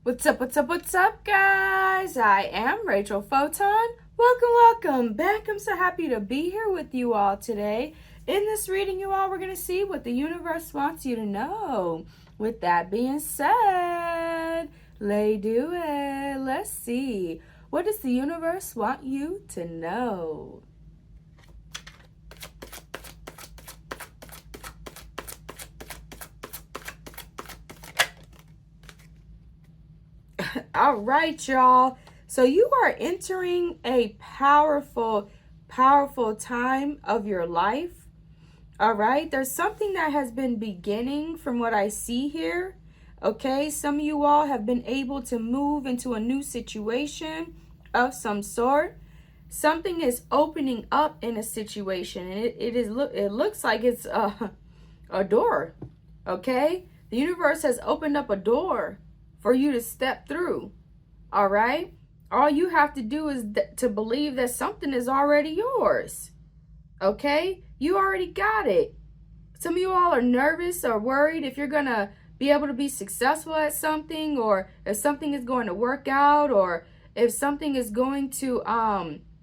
What's up, guys? I am Rachel Photon. Welcome back. I'm so happy to be here with you all today. In this reading, you all, we're going to see what the universe wants you to know. With that being said, let's see. What does the universe want you to know? All right, y'all. So you are entering a powerful time of your life. All right. There's something that has been beginning from what I see here. Okay. Some of you all have been able to move into a new situation of some sort. Something is opening up in a situation, and it looks like it's a door. Okay. The universe has opened up a door for you to step through. All right. All you have to do is to believe that something is already yours. Okay. You already got it. Some of you all are nervous or worried if you're going to be able to be successful at something, or if something is going to work out, or if something is going to,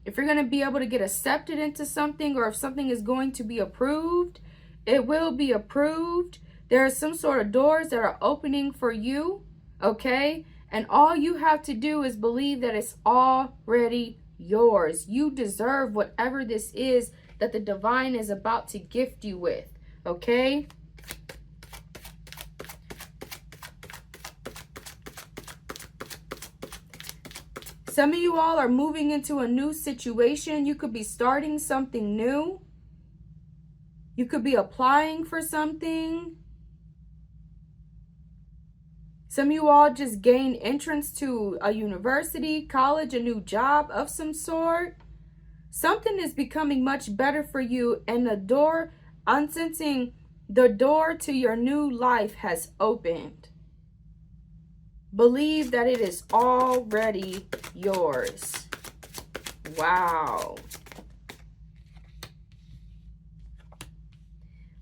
if you're going to be able to get accepted into something, or if something is going to be approved. It will be approved. There are some sort of doors that are opening for you. Okay, and all you have to do is believe that it's already yours. You deserve whatever this is that the divine is about to gift you with. Okay. Some of you all are moving into a new situation. You could be starting something new. You could be applying for something. Some of you all just gained entrance to a university, college, a new job of some sort. Something is becoming much better for you, and the door, I'm sensing the door to your new life has opened. Believe that it is already yours. Wow.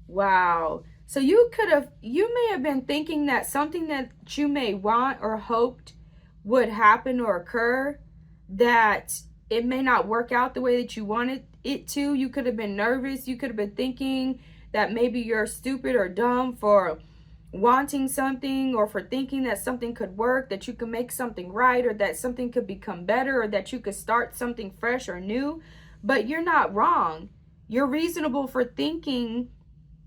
Wow. So you may have been thinking that something that you may want or hoped would happen or occur, that it may not work out the way that you wanted it to. You could have been nervous. You could have been thinking that maybe you're stupid or dumb for wanting something, or for thinking that something could work, that you can make something right, or that something could become better, or that you could start something fresh or new. But you're not wrong. You're reasonable for thinking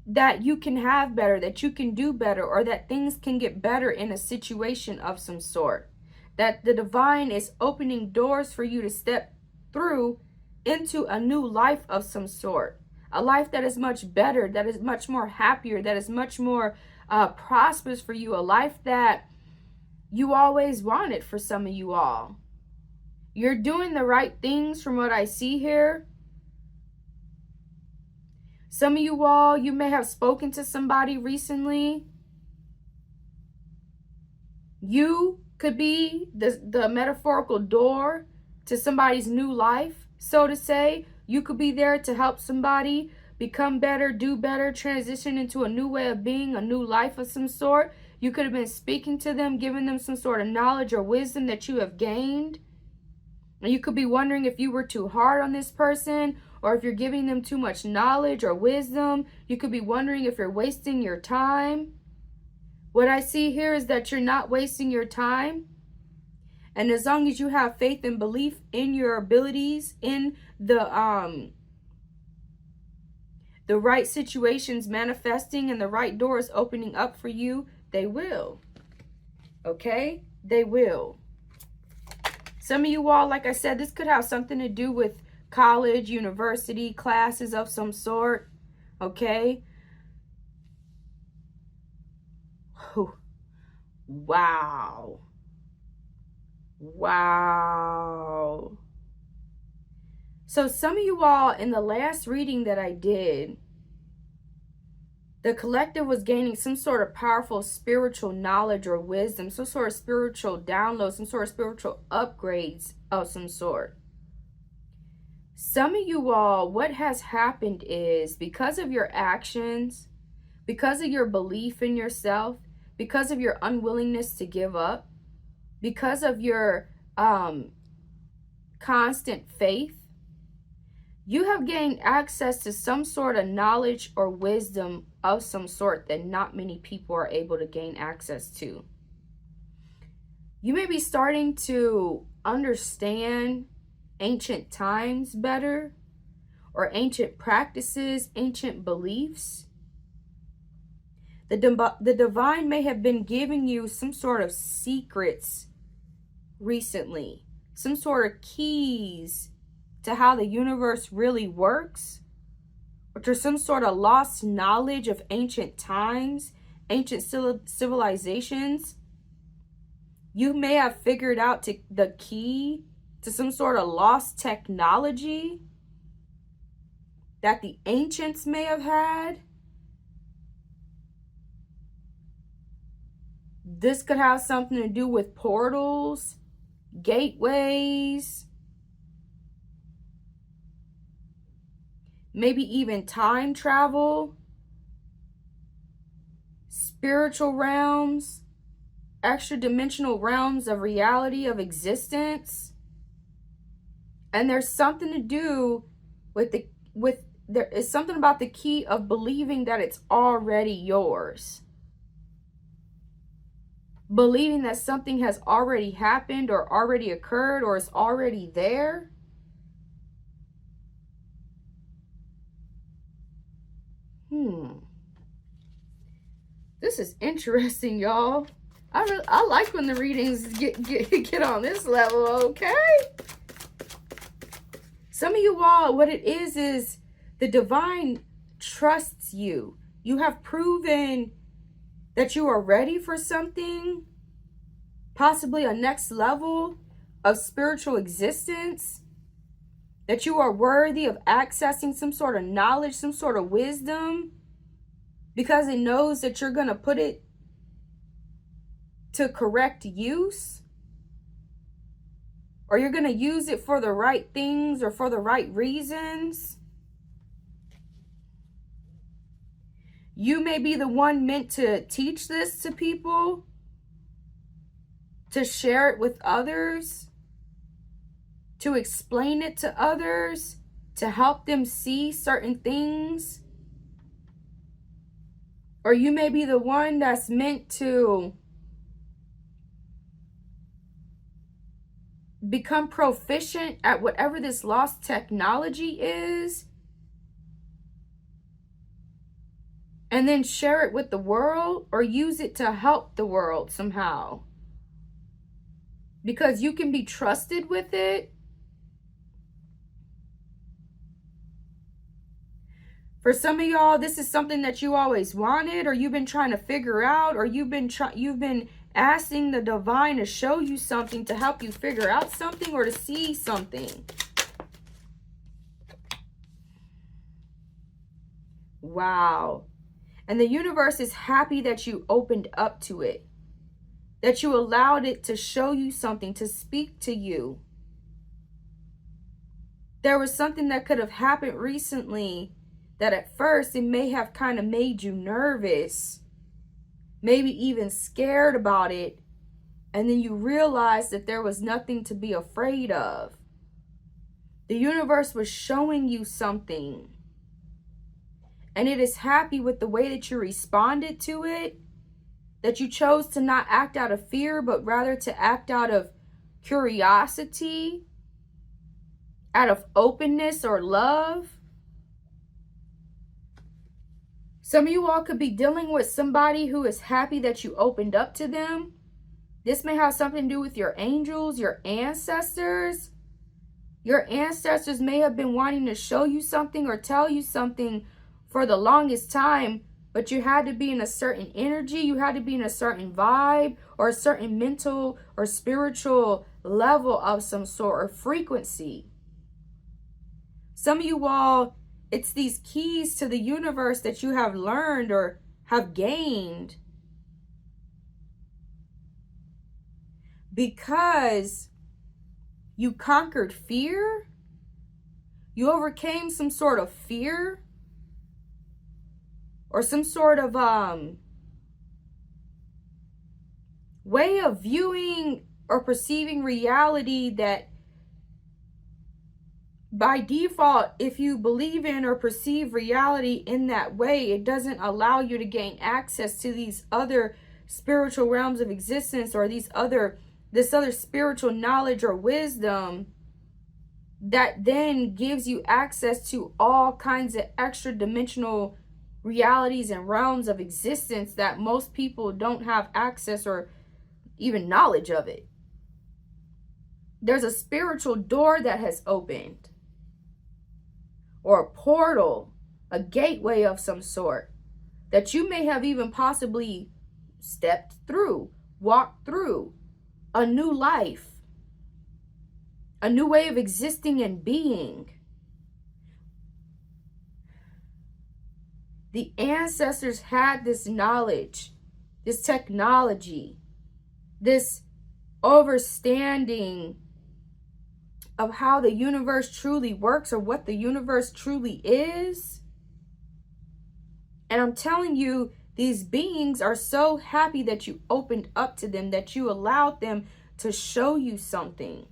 that you can have better, that you can do better, or that things can get better in a situation of some sort. That the divine is opening doors for you to step through into a new life of some sort. A life that is much better, that is much more happier, that is much more prosperous for you. A life that you always wanted for some of you all. You're doing the right things from what I see here. Some of you all, you may have spoken to somebody recently. You could be the metaphorical door to somebody's new life, so to say. You could be there to help somebody become better, do better, transition into a new way of being, a new life of some sort. You could have been speaking to them, giving them some sort of knowledge or wisdom that you have gained. And you could be wondering if you were too hard on this person, or if you're giving them too much knowledge or wisdom. You could be wondering if you're wasting your time. What I see here is that you're not wasting your time. And as long as you have faith and belief in your abilities, in the right situations manifesting and the right doors opening up for you, they will. Okay? They will. Some of you all, like I said, this could have something to do with college, university, classes of some sort. Okay? Wow. Wow. So some of you all, in the last reading that I did, the collective was gaining some sort of powerful spiritual knowledge or wisdom, some sort of spiritual download, some sort of spiritual upgrades of some sort. Some of you all, what has happened is, because of your actions, because of your belief in yourself, because of your unwillingness to give up, because of your constant faith, you have gained access to some sort of knowledge or wisdom of some sort that not many people are able to gain access to. You may be starting to understand ancient times better, or ancient practices, ancient beliefs. The divine may have been giving you some sort of secrets recently, some sort of keys to how the universe really works, or to some sort of lost knowledge of ancient times, ancient civilizations. You may have figured out the key to some sort of lost technology that the ancients may have had. This could have something to do with portals, gateways, maybe even time travel, spiritual realms, extra dimensional realms of reality, of existence. And there's something to do with there is something about the key of believing that it's already yours. Believing that something has already happened or already occurred or is already there. This is interesting, y'all. I like when the readings get on this level, okay? Some of you all, what it is the divine trusts you. You have proven that you are ready for something, possibly a next level of spiritual existence, that you are worthy of accessing some sort of knowledge, some sort of wisdom, because it knows that you're going to put it to correct use, or you're going to use it for the right things or for the right reasons. You may be the one meant to teach this to people, to share it with others, to explain it to others, to help them see certain things. Or you may be the one that's meant to become proficient at whatever this lost technology is, and then share it with the world, or use it to help the world somehow. Because you can be trusted with it. For some of y'all, this is something that you always wanted, or you've been trying to figure out, or you've been asking the divine to show you something, to help you figure out something, or to see something. Wow. And the universe is happy that you opened up to it, that you allowed it to show you something, to speak to you. There was something that could have happened recently that at first it may have kind of made you nervous, maybe even scared about it, and then you realized that there was nothing to be afraid of. The universe was showing you something, and it is happy with the way that you responded to it, that you chose to not act out of fear, but rather to act out of curiosity, out of openness or love. Some of you all could be dealing with somebody who is happy that you opened up to them. This may have something to do with your angels, your ancestors. Your ancestors may have been wanting to show you something or tell you something for the longest time, but you had to be in a certain energy, you had to be in a certain vibe, or a certain mental or spiritual level of some sort, or frequency. Some of you all, it's these keys to the universe that you have learned or have gained because you conquered fear. You overcame some sort of fear, or some sort of way of viewing or perceiving reality that by default, if you believe in or perceive reality in that way, it doesn't allow you to gain access to these other spiritual realms of existence, or this other spiritual knowledge or wisdom that then gives you access to all kinds of extra dimensional realities and realms of existence that most people don't have access or even knowledge of it. There's a spiritual door that has opened, or a portal, a gateway of some sort, that you may have even possibly stepped through, walked through, a new life, a new way of existing and being. The ancestors had this knowledge, this technology, this understanding of how the universe truly works, or what the universe truly is. And I'm telling you, these beings are so happy that you opened up to them, that you allowed them to show you something.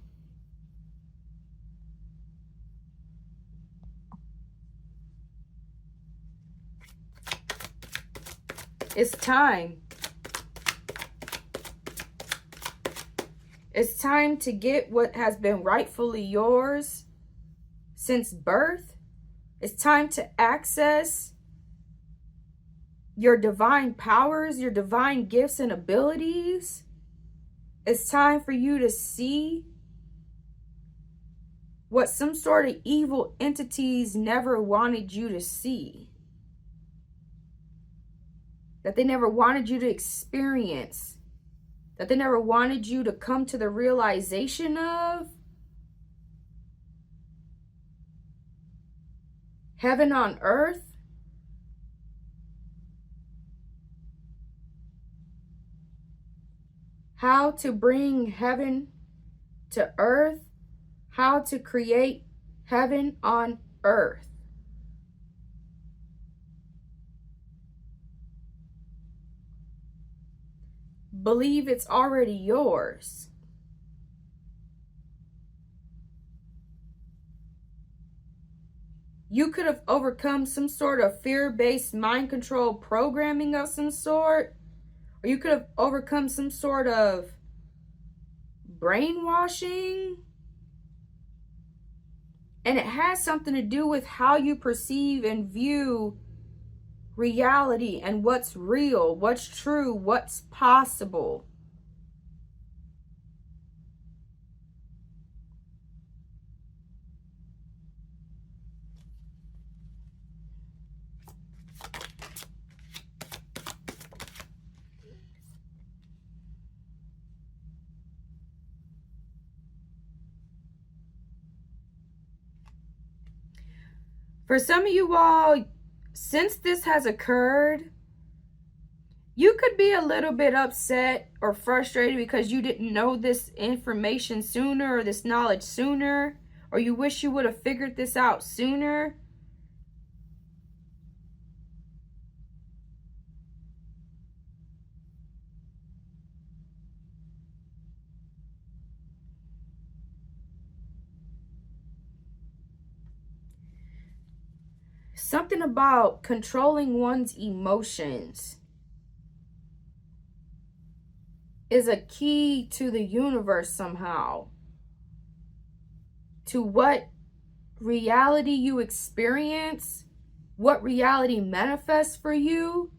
It's time. It's time to get what has been rightfully yours since birth. It's time to access your divine powers, your divine gifts and abilities. It's time for you to see what some sort of evil entities never wanted you to see, that they never wanted you to experience, that they never wanted you to come to the realization of. Heaven on earth. How to bring heaven to earth. How to create heaven on earth. Believe it's already yours. You could have overcome some sort of fear-based mind control programming of some sort, or you could have overcome some sort of brainwashing. And it has something to do with how you perceive and view reality and what's real, what's true, what's possible. For some of you all, since this has occurred, you could be a little bit upset or frustrated because you didn't know this information sooner, or this knowledge sooner, or you wish you would have figured this out sooner. Something about controlling one's emotions is a key to the universe somehow. To what reality you experience, what reality manifests for you.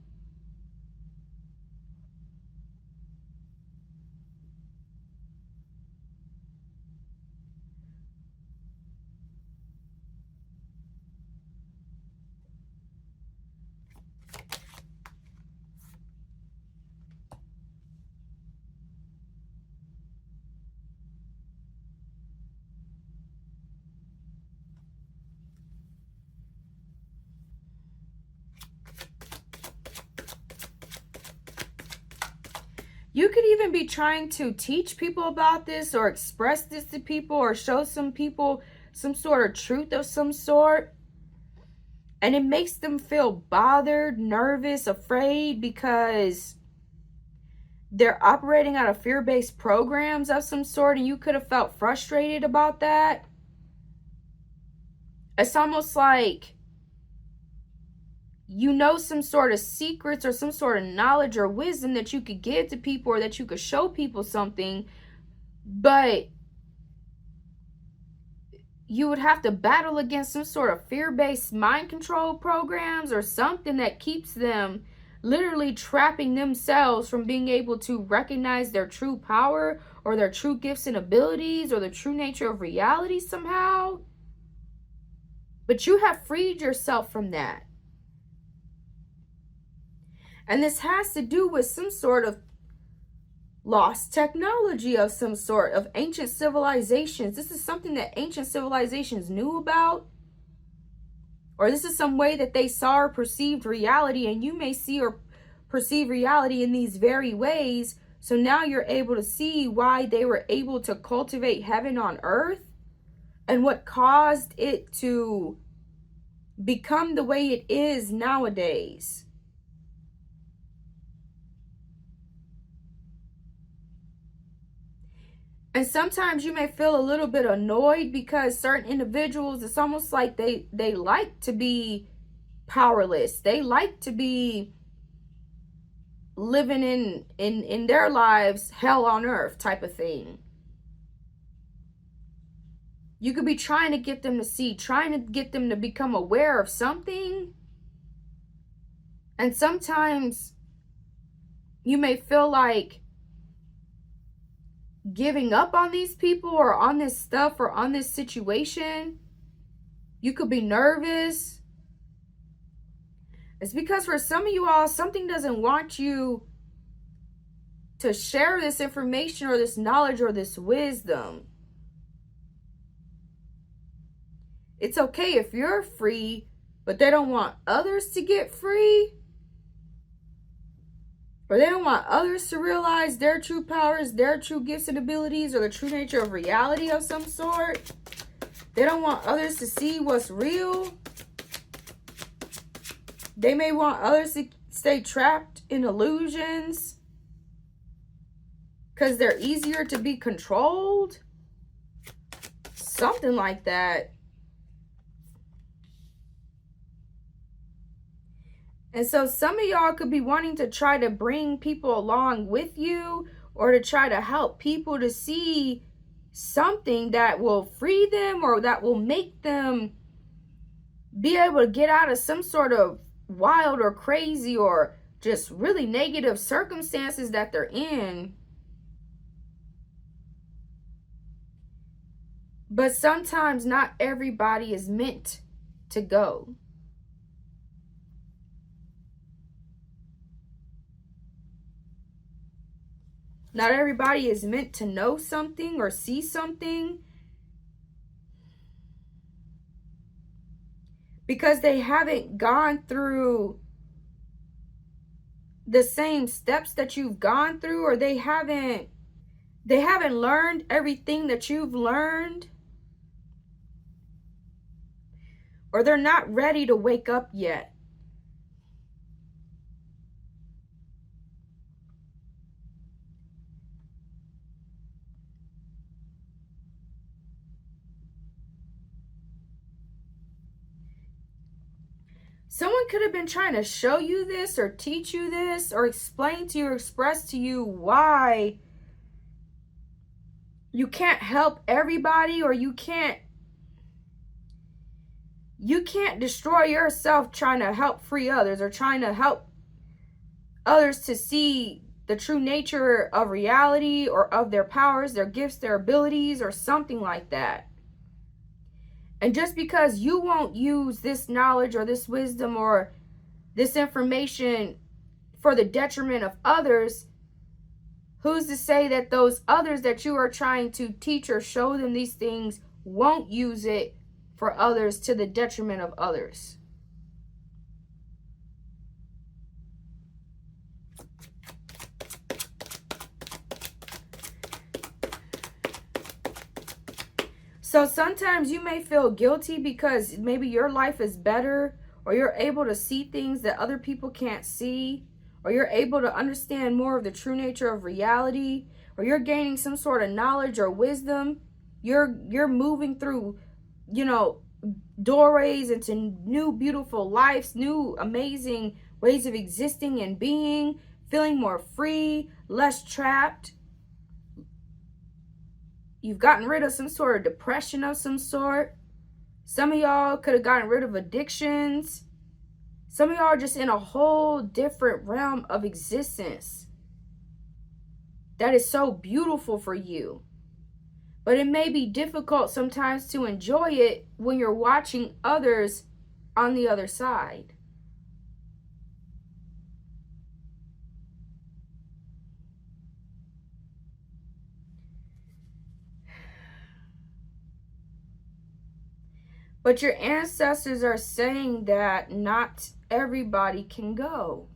You could even be trying to teach people about this, or express this to people, or show some people some sort of truth of some sort. And it makes them feel bothered, nervous, afraid, because they're operating out of fear-based programs of some sort, and you could have felt frustrated about that. It's almost like you know some sort of secrets or some sort of knowledge or wisdom that you could give to people, or that you could show people something, but you would have to battle against some sort of fear-based mind control programs or something that keeps them literally trapping themselves from being able to recognize their true power or their true gifts and abilities or the true nature of reality somehow. But you have freed yourself from that. And this has to do with some sort of lost technology of some sort, of ancient civilizations. This is something that ancient civilizations knew about, or this is some way that they saw or perceived reality, and you may see or perceive reality in these very ways. So now you're able to see why they were able to cultivate heaven on earth and what caused it to become the way it is nowadays. And sometimes you may feel a little bit annoyed because certain individuals, it's almost like they like to be powerless. They like to be living in their lives hell on earth type of thing. You could be trying to get them to see, trying to get them to become aware of something. And sometimes you may feel like giving up on these people or on this stuff or on this situation. You could be nervous. It's because for some of you all, something doesn't want you to share this information or this knowledge or this wisdom. It's okay if you're free, but they don't want others to get free. Or they don't want others to realize their true powers, their true gifts and abilities, or the true nature of reality of some sort. They don't want others to see what's real. They may want others to stay trapped in illusions because they're easier to be controlled. Something like that. And so some of y'all could be wanting to try to bring people along with you, or to try to help people to see something that will free them or that will make them be able to get out of some sort of wild or crazy or just really negative circumstances that they're in. But sometimes not everybody is meant to go. Not everybody is meant to know something or see something because they haven't gone through the same steps that you've gone through, or they haven't learned everything that you've learned, or they're not ready to wake up yet. Someone could have been trying to show you this or teach you this or explain to you or express to you why you can't help everybody, or you can't destroy yourself trying to help free others or trying to help others to see the true nature of reality or of their powers, their gifts, their abilities, or something like that. And just because you won't use this knowledge or this wisdom or this information for the detriment of others, who's to say that those others that you are trying to teach or show them these things won't use it for others to the detriment of others? So sometimes you may feel guilty because maybe your life is better, or you're able to see things that other people can't see, or you're able to understand more of the true nature of reality, or you're gaining some sort of knowledge or wisdom, you're moving through, you know, doorways into new beautiful lives, new amazing ways of existing and being, feeling more free, less trapped. You've gotten rid of some sort of depression of some sort. Some of y'all could have gotten rid of addictions. Some of y'all are just in a whole different realm of existence that is so beautiful for you. But it may be difficult sometimes to enjoy it when you're watching others on the other side. But your ancestors are saying that not everybody can go.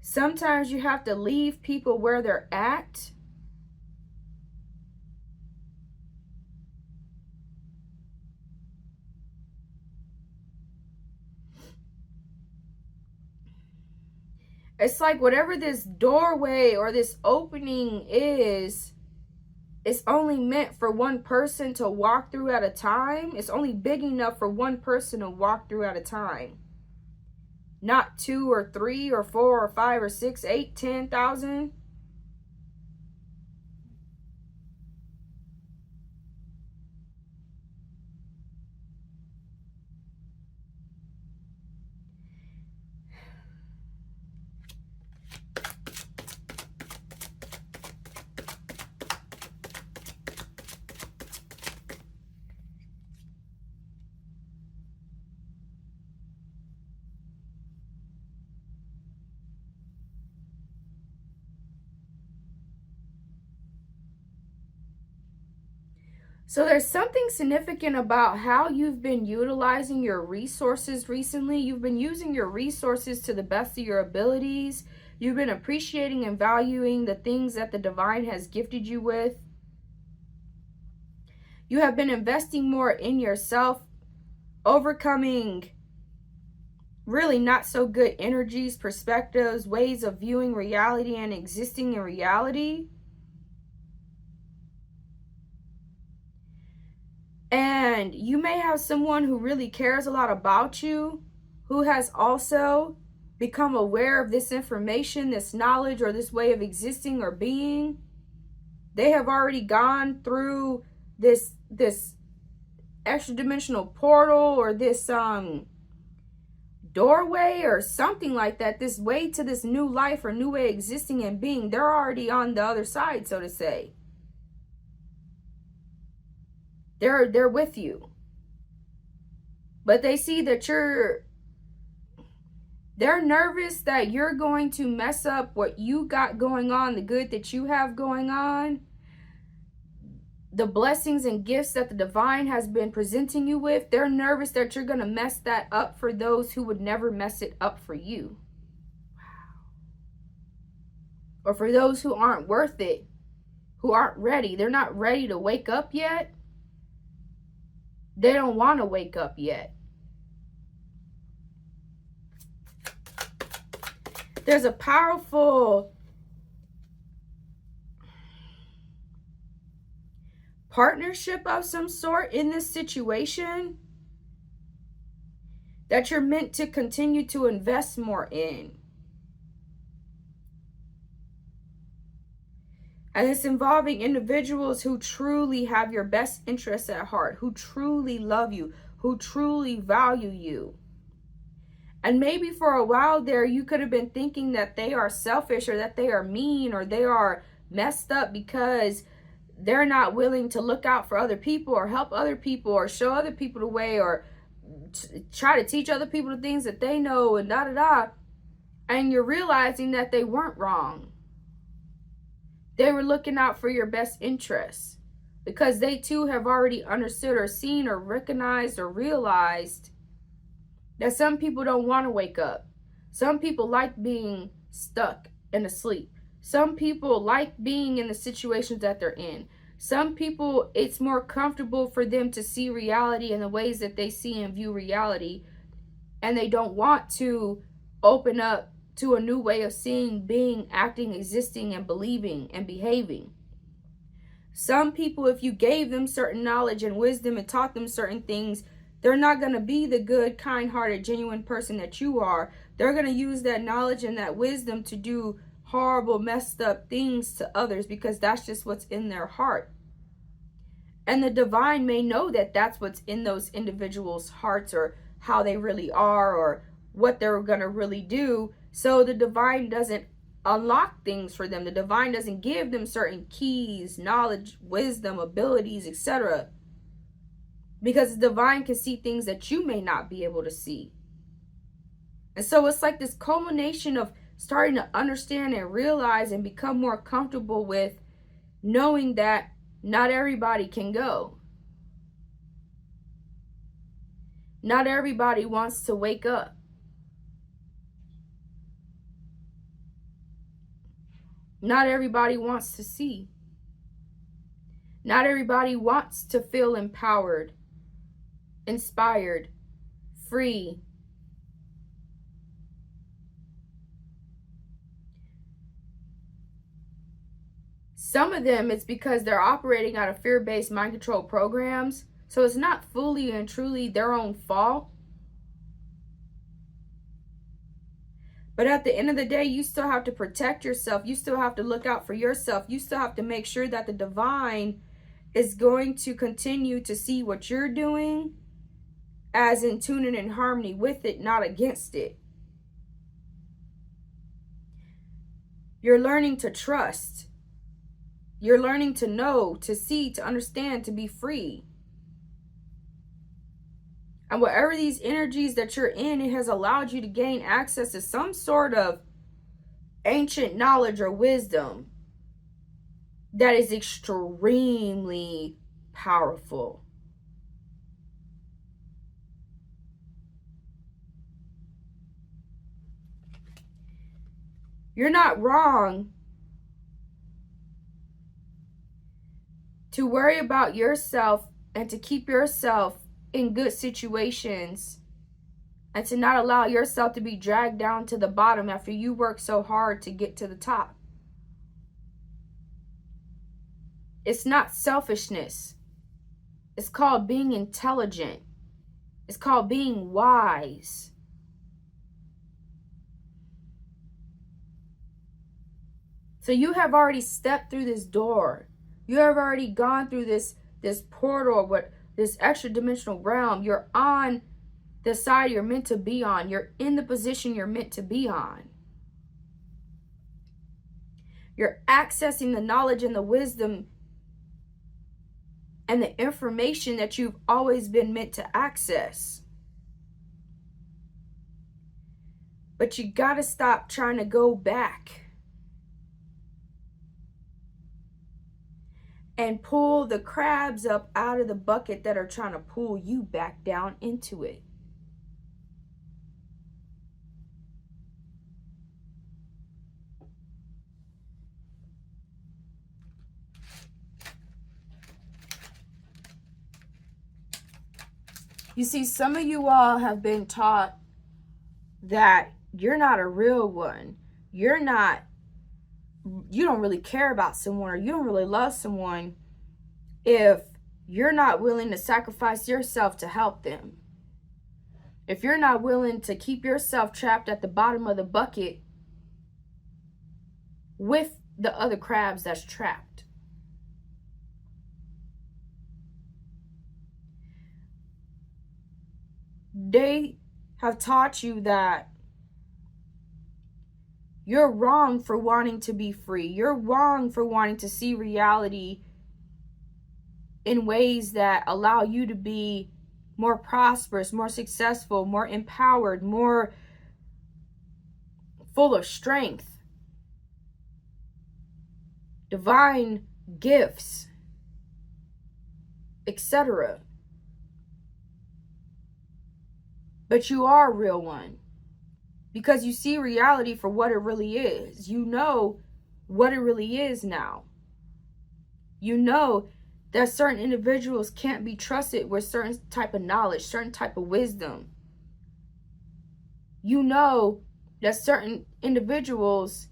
Sometimes you have to leave people where they're at. It's like whatever this doorway or this opening is, it's only meant for one person to walk through at a time. It's only big enough for one person to walk through at a time. Not 2 or 3 or 4 or 5 or 6, 8, 10,000. So there's something significant about how you've been utilizing your resources recently. You've been using your resources to the best of your abilities. You've been appreciating and valuing the things that the divine has gifted you with. You have been investing more in yourself, overcoming really not so good energies, perspectives, ways of viewing reality and existing in reality. And you may have someone who really cares a lot about you, who has also become aware of this information, this knowledge, or this way of existing or being. They have already gone through this extra dimensional portal, or this doorway or something like that, this way to this new life or new way of existing and being. They're already on the other side, so to say. They're with you. But they see that they're nervous that you're going to mess up what you got going on, the good that you have going on, the blessings and gifts that the divine has been presenting you with. They're nervous that you're going to mess that up for those who would never mess it up for you. Or for those who aren't worth it, who aren't ready. They're not ready to wake up yet. They don't want to wake up yet. There's a powerful partnership of some sort in this situation that you're meant to continue to invest more in. And it's involving individuals who truly have your best interests at heart, who truly love you, who truly value you. And maybe for a while there, you could have been thinking that they are selfish, or that they are mean, or they are messed up because they're not willing to look out for other people or help other people or show other people the way, or try to teach other people the things that they know, and da-da-da. And you're realizing that they weren't wrong. They were looking out for your best interests, because they too have already understood or seen or recognized or realized that some people don't want to wake up. Some people like being stuck and asleep. Some people like being in the situations that they're in. Some people, it's more comfortable for them to see reality in the ways that they see and view reality, and they don't want to open up to a new way of seeing, being, acting, existing, and believing and behaving. Some people, if you gave them certain knowledge and wisdom and taught them certain things, they're not going to be the good, kind-hearted, genuine person that you are. They're going to use that knowledge and that wisdom to do horrible, messed up things to others, because that's just what's in their heart. And the divine may know that that's what's in those individuals' hearts, or how they really are, or what they're going to really do. So the divine doesn't unlock things for them. The divine doesn't give them certain keys, knowledge, wisdom, abilities, etc. Because the divine can see things that you may not be able to see. And so it's like this culmination of starting to understand and realize and become more comfortable with knowing that not everybody can go. Not everybody wants to wake up. Not everybody wants to see. Not everybody wants to feel empowered, inspired, free. Some of them, it's because they're operating out of fear-based mind control programs. So it's not fully and truly their own fault. But at the end of the day, you still have to protect yourself. You still have to look out for yourself. You still have to make sure that the divine is going to continue to see what you're doing as in tune and in harmony with it, not against it. You're learning to trust. You're learning to know, to see, to understand, to be free. And whatever these energies that you're in, it has allowed you to gain access to some sort of ancient knowledge or wisdom that is extremely powerful. You're not wrong to worry about yourself and to keep yourself in good situations, and to not allow yourself to be dragged down to the bottom after you work so hard to get to the top. It's not selfishness. It's called being intelligent. It's called being wise. So you have already stepped through this door. You have already gone through this portal, this extra dimensional realm. You're on the side you're meant to be on. You're in the position you're meant to be on. You're accessing the knowledge and the wisdom and the information that you've always been meant to access. But you gotta stop trying to go back and pull the crabs up out of the bucket that are trying to pull you back down into it. You see, some of you all have been taught that you're not a real one. You don't really care about someone, or you don't really love someone if you're not willing to sacrifice yourself to help them. If you're not willing to keep yourself trapped at the bottom of the bucket with the other crabs that's trapped. They have taught you that you're wrong for wanting to be free. You're wrong for wanting to see reality in ways that allow you to be more prosperous, more successful, more empowered, more full of strength, divine gifts, etc. But you are a real one. Because you see reality for what it really is. You know what it really is now. You know that certain individuals can't be trusted with certain type of knowledge, certain type of wisdom. You know that certain individuals,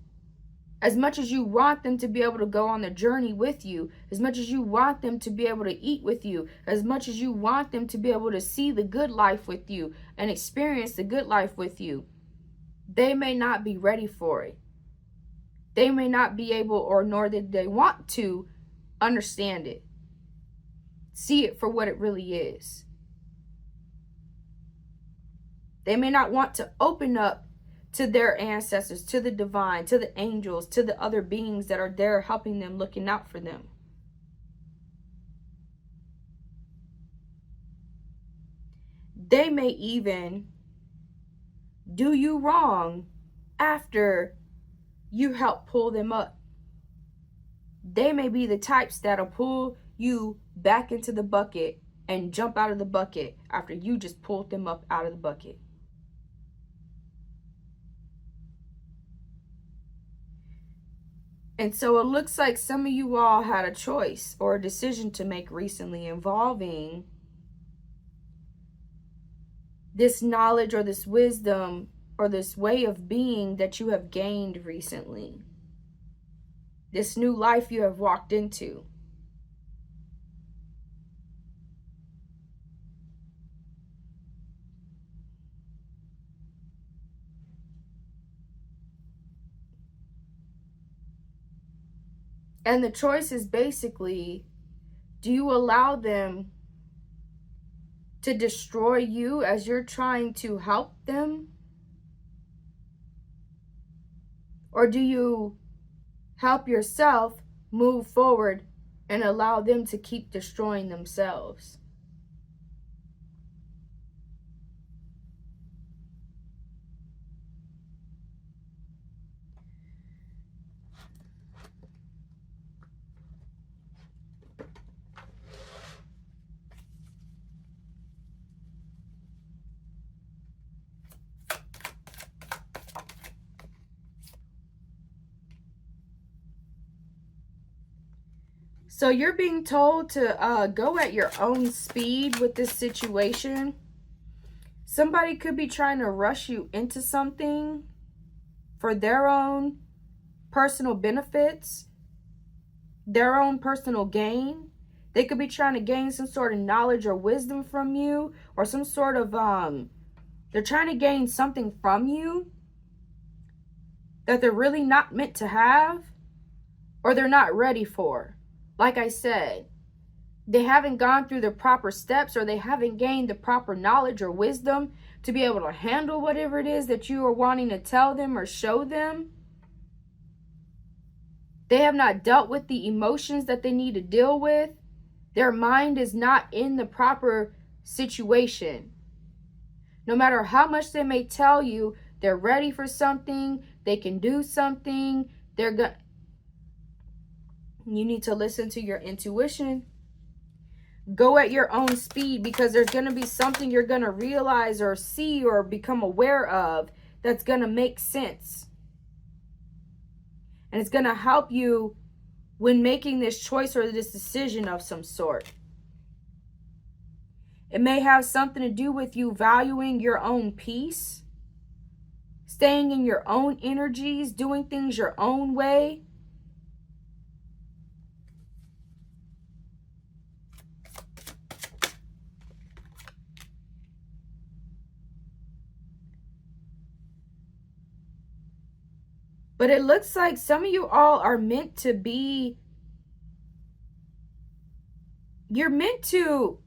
as much as you want them to be able to go on the journey with you, as much as you want them to be able to eat with you, as much as you want them to be able to see the good life with you and experience the good life with you, they may not be ready for it. They may not be able, or nor did they want to understand it, see it for what it really is. They may not want to open up to their ancestors, to the divine, to the angels, to the other beings that are there helping them, looking out for them. They may even do you wrong after you help pull them up. They may be the types that'll pull you back into the bucket and jump out of the bucket after you just pulled them up out of the bucket. And so it looks like some of you all had a choice or a decision to make recently involving this knowledge or this wisdom or this way of being that you have gained recently. This new life you have walked into. And the choice is basically, do you allow them to destroy you as you're trying to help them? Or do you help yourself move forward and allow them to keep destroying themselves? So you're being told to go at your own speed with this situation. Somebody could be trying to rush you into something for their own personal benefits, their own personal gain. They could be trying to gain some sort of knowledge or wisdom from you, or some sort of, they're trying to gain something from you that they're really not meant to have, or they're not ready for. Like I said, they haven't gone through the proper steps, or they haven't gained the proper knowledge or wisdom to be able to handle whatever it is that you are wanting to tell them or show them. They have not dealt with the emotions that they need to deal with. Their mind is not in the proper situation. No matter how much they may tell you they're ready for something, they can do something, you need to listen to your intuition. Go at your own speed, because there's going to be something you're going to realize or see or become aware of that's going to make sense. And it's going to help you when making this choice or this decision of some sort. It may have something to do with you valuing your own peace, staying in your own energies, doing things your own way. But it looks like some of you all are meant to be, you're meant to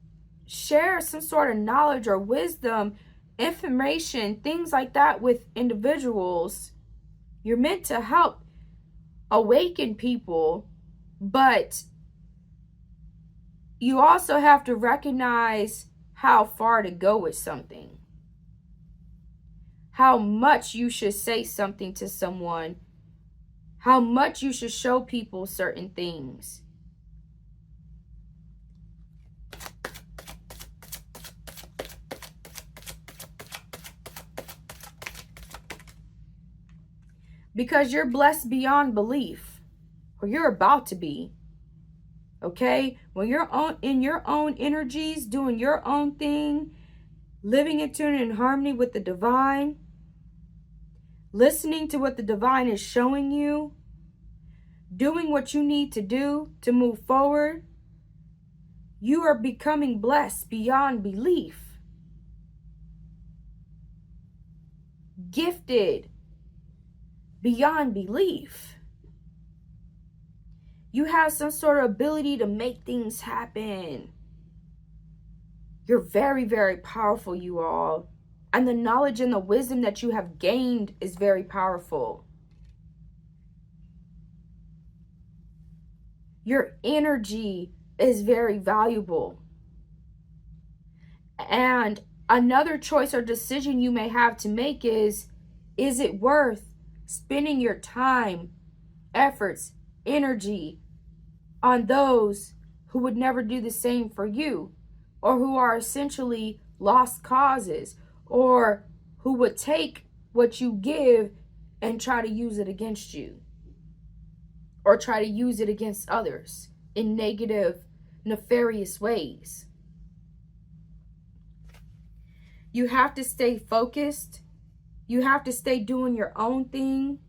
share some sort of knowledge or wisdom, information, things like that with individuals. You're meant to help awaken people, but you also have to recognize how far to go with something. How much you should say something to someone, how much you should show people certain things. Because you're blessed beyond belief, or you're about to be. Okay? When you're in your own energies, doing your own thing, living in tune and in harmony with the divine, listening to what the divine is showing you, doing what you need to do to move forward, you are becoming blessed beyond belief, gifted beyond belief. You have some sort of ability to make things happen. You're very, very powerful, you all. And the knowledge and the wisdom that you have gained is very powerful. Your energy is very valuable. And another choice or decision you may have to make is it worth spending your time, efforts, energy on those who would never do the same for you, or who are essentially lost causes, or who would take what you give and try to use it against you, or try to use it against others in negative, nefarious ways? You have to stay focused. You have to stay doing your own thing.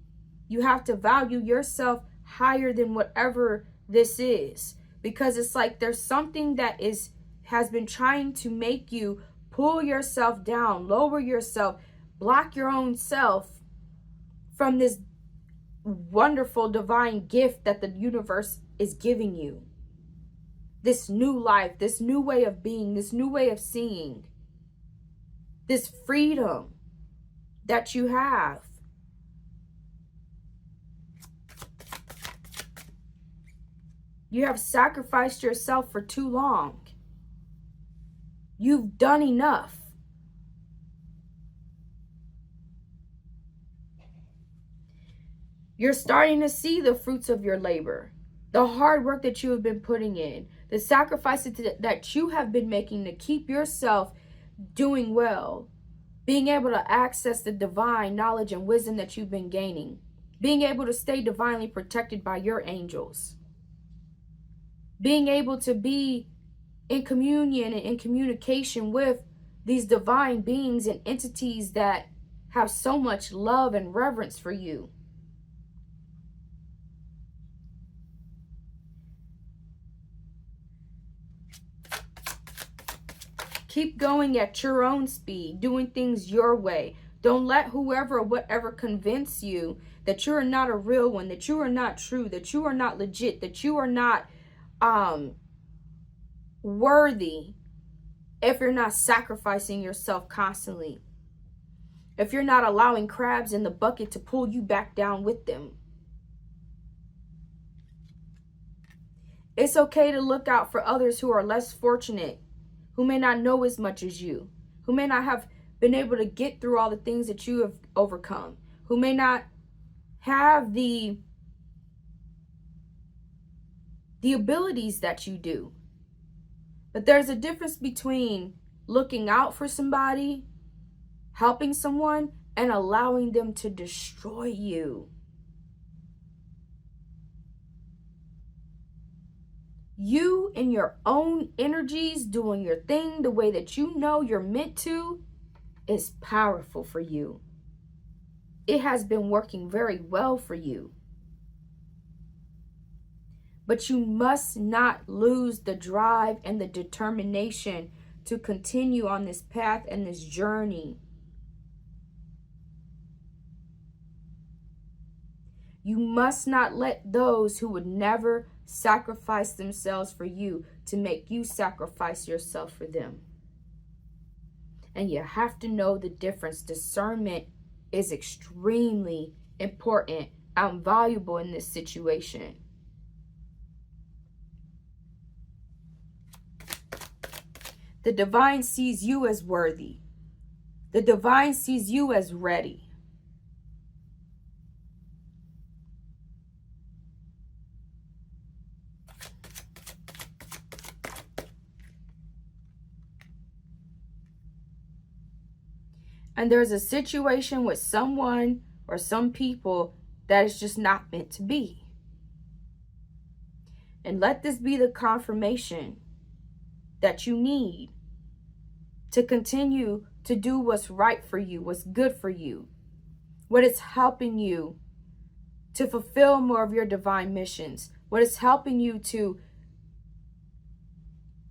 You have to value yourself higher than whatever this is, because it's like there's something that has been trying to make you pull yourself down, lower yourself, block your own self from this wonderful divine gift that the universe is giving you. This new life, this new way of being, this new way of seeing, this freedom that you have. You have sacrificed yourself for too long. You've done enough. You're starting to see the fruits of your labor, the hard work that you have been putting in, the sacrifices that you have been making to keep yourself doing well, being able to access the divine knowledge and wisdom that you've been gaining, being able to stay divinely protected by your angels, being able to be in communion and in communication with these divine beings and entities that have so much love and reverence for you. Keep going at your own speed, doing things your way. Don't let whoever or whatever convince you that you are not a real one, that you are not true, that you are not legit, that you are not worthy if you're not sacrificing yourself constantly. If you're not allowing crabs in the bucket to pull you back down with them. It's okay to look out for others who are less fortunate, who may not know as much as you, who may not have been able to get through all the things that you have overcome, who may not have the abilities that you do. But there's a difference between looking out for somebody, helping someone, and allowing them to destroy you. You in your own energies, doing your thing the way that you know you're meant to, is powerful for you. It has been working very well for you. But you must not lose the drive and the determination to continue on this path and this journey. You must not let those who would never sacrifice themselves for you to make you sacrifice yourself for them. And you have to know the difference. Discernment is extremely important and valuable in this situation. The divine sees you as worthy. The divine sees you as ready. And there's a situation with someone or some people that is just not meant to be. And let this be the confirmation that you need to continue to do what's right for you, what's good for you, what is helping you to fulfill more of your divine missions, what is helping you to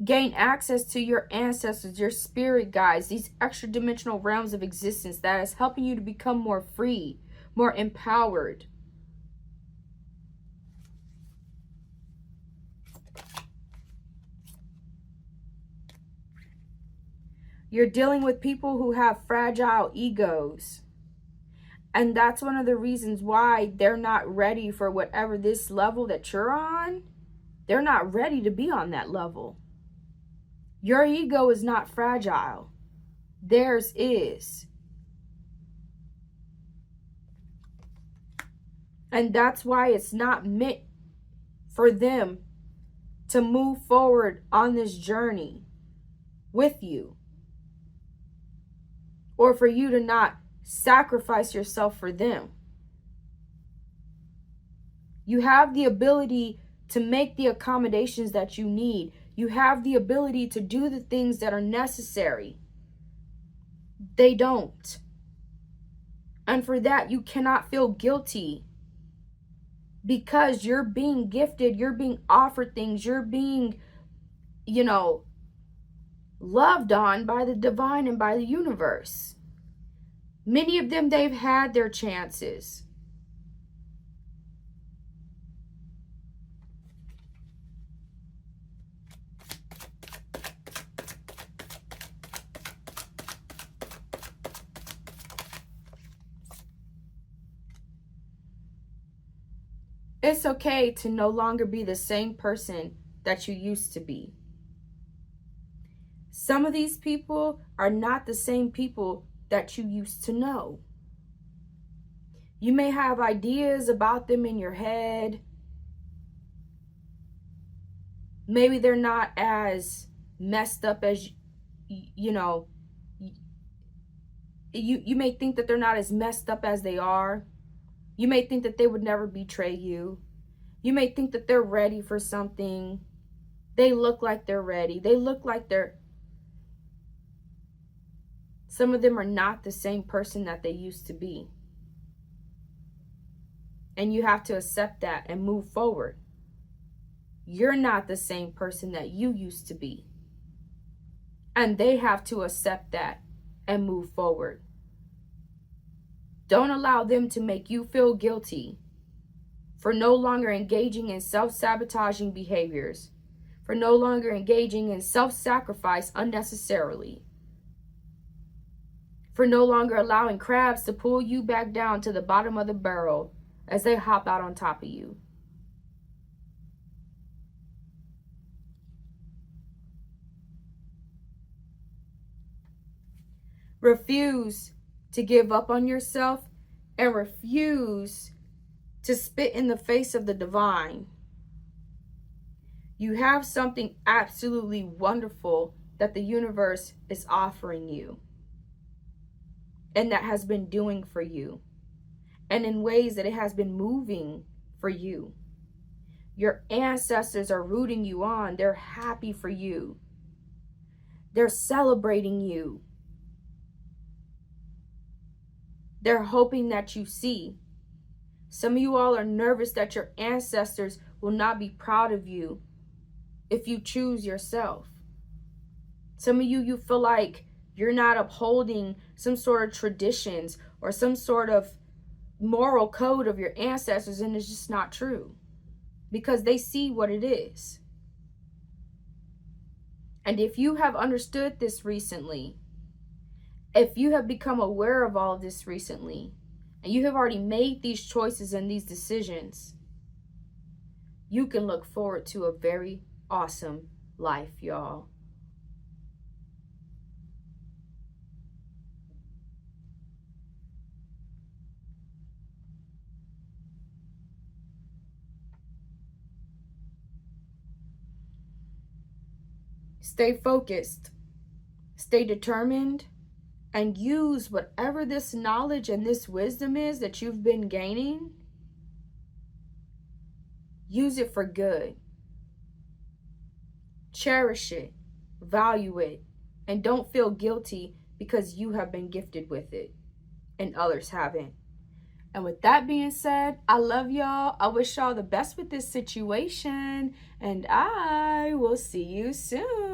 gain access to your ancestors, your spirit guides, these extra dimensional realms of existence that is helping you to become more free, more empowered. You're dealing with people who have fragile egos. And that's one of the reasons why they're not ready for whatever this level that you're on. They're not ready to be on that level. Your ego is not fragile. Theirs is. And that's why it's not meant for them to move forward on this journey with you. Or for you to not sacrifice yourself for them. You have the ability to make the accommodations that you need. You have the ability to do the things that are necessary. They don't. And for that, you cannot feel guilty. Because you're being gifted, you're being offered things, you're being, loved on by the divine and by the universe. Many of them, they've had their chances. It's okay to no longer be the same person that you used to be. Some of these people are not the same people that you used to know. You may have ideas about them in your head. Maybe they're not as messed up as, you may think that they're not as messed up as they are. You may think that they would never betray you. You may think that they're ready for something. They look like they're ready. They look like they're... Some of them are not the same person that they used to be. And you have to accept that and move forward. You're not the same person that you used to be. And they have to accept that and move forward. Don't allow them to make you feel guilty for no longer engaging in self-sabotaging behaviors, for no longer engaging in self-sacrifice unnecessarily, for no longer allowing crabs to pull you back down to the bottom of the barrel as they hop out on top of you. Refuse to give up on yourself and refuse to spit in the face of the divine. You have something absolutely wonderful that the universe is offering you and that has been doing for you and in ways that it has been moving for you. Your ancestors are rooting you on. They're happy for you. They're celebrating you. They're hoping that you see. Some of you all are nervous that your ancestors will not be proud of you if you choose yourself. Some of you feel like you're not upholding some sort of traditions or some sort of moral code of your ancestors, and it's just not true because they see what it is. And if you have understood this recently, if you have become aware of all of this recently, and you have already made these choices and these decisions, you can look forward to a very awesome life, y'all. Stay focused, stay determined, and use whatever this knowledge and this wisdom is that you've been gaining. Use it for good. Cherish it, value it, and don't feel guilty because you have been gifted with it and others haven't. And with that being said, I love y'all. I wish y'all the best with this situation, and I will see you soon.